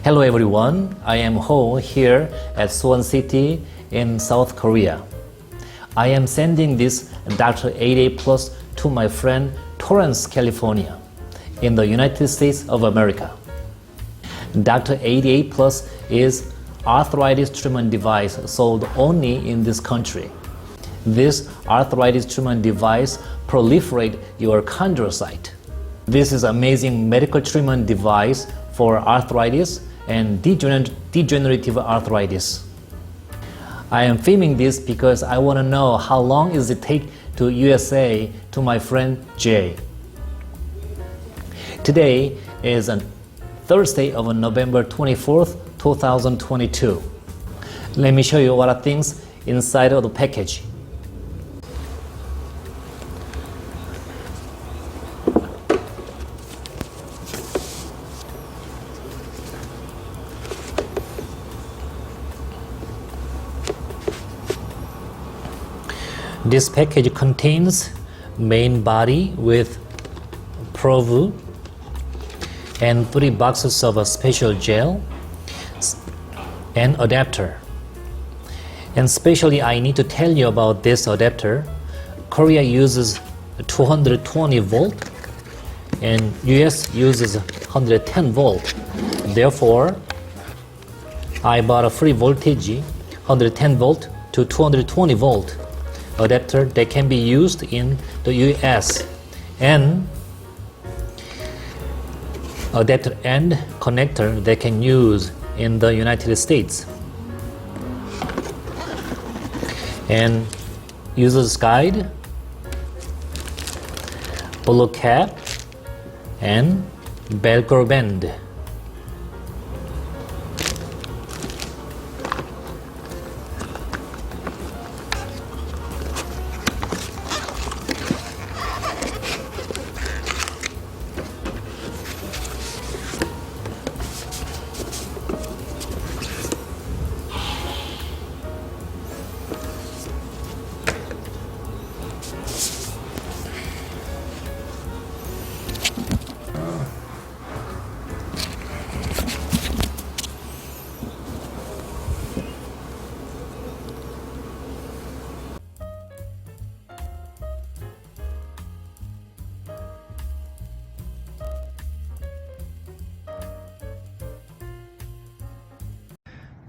Hello everyone, I am Ho here at Suwon City in South Korea. I am sending this Dr. 8A Plus to my friend Torrance, California in the United States of America. Dr. 8A Plus is arthritis treatment device sold only in this country. This arthritis treatment device proliferates your chondrocyte. This is amazing medical treatment device for arthritis and degenerative arthritis. I am filming this because I want to know how long is it take to USA to my friend Jay. Today is on Thursday of November 24th, 2022. Let me show you what are things inside of the package. This package contains main body with probe and 3 boxes of a special gel and adapter. And especially I need to tell you about this adapter. Korea uses 220 volt and US uses 110 volt. Therefore, I bought a free voltage 110 volt to 220 volt adapter that can be used in the US, and adapter and connector that can use in the United States. And user's guide, polo cap, and Velcro band.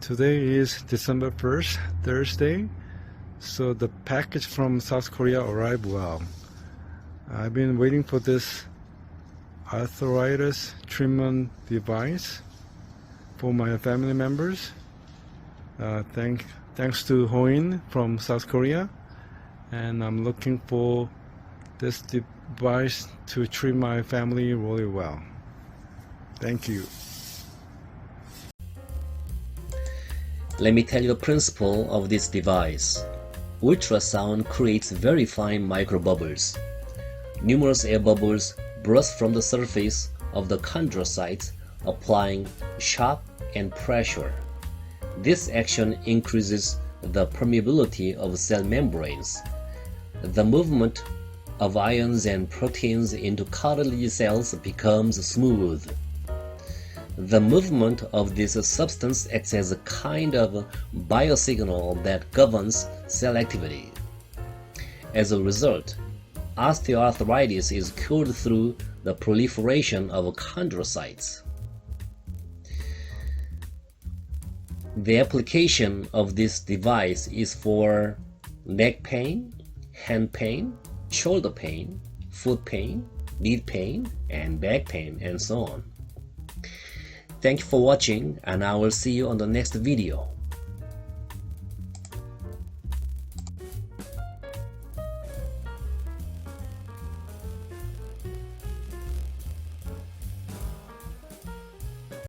Today is December 1st, Thursday, so the package from South Korea arrived well. I've been waiting for this arthritis treatment device for my family members. Thanks to Hoin from South Korea, and I'm looking for this device to treat my family really well. Thank you. Let me tell you the principle of this device. Ultrasound creates very fine microbubbles. Numerous air bubbles burst from the surface of the chondrocyte, applying shock and pressure. This action increases the permeability of cell membranes. The movement of ions and proteins into cartilage cells becomes smooth. The movement of this substance acts as a kind of biosignal that governs cell activity. As a result, osteoarthritis is cured through the proliferation of chondrocytes. The application of this device is for neck pain, hand pain, shoulder pain, foot pain, knee pain, and back pain, and so on. Thank you for watching, and I will see you on the next video.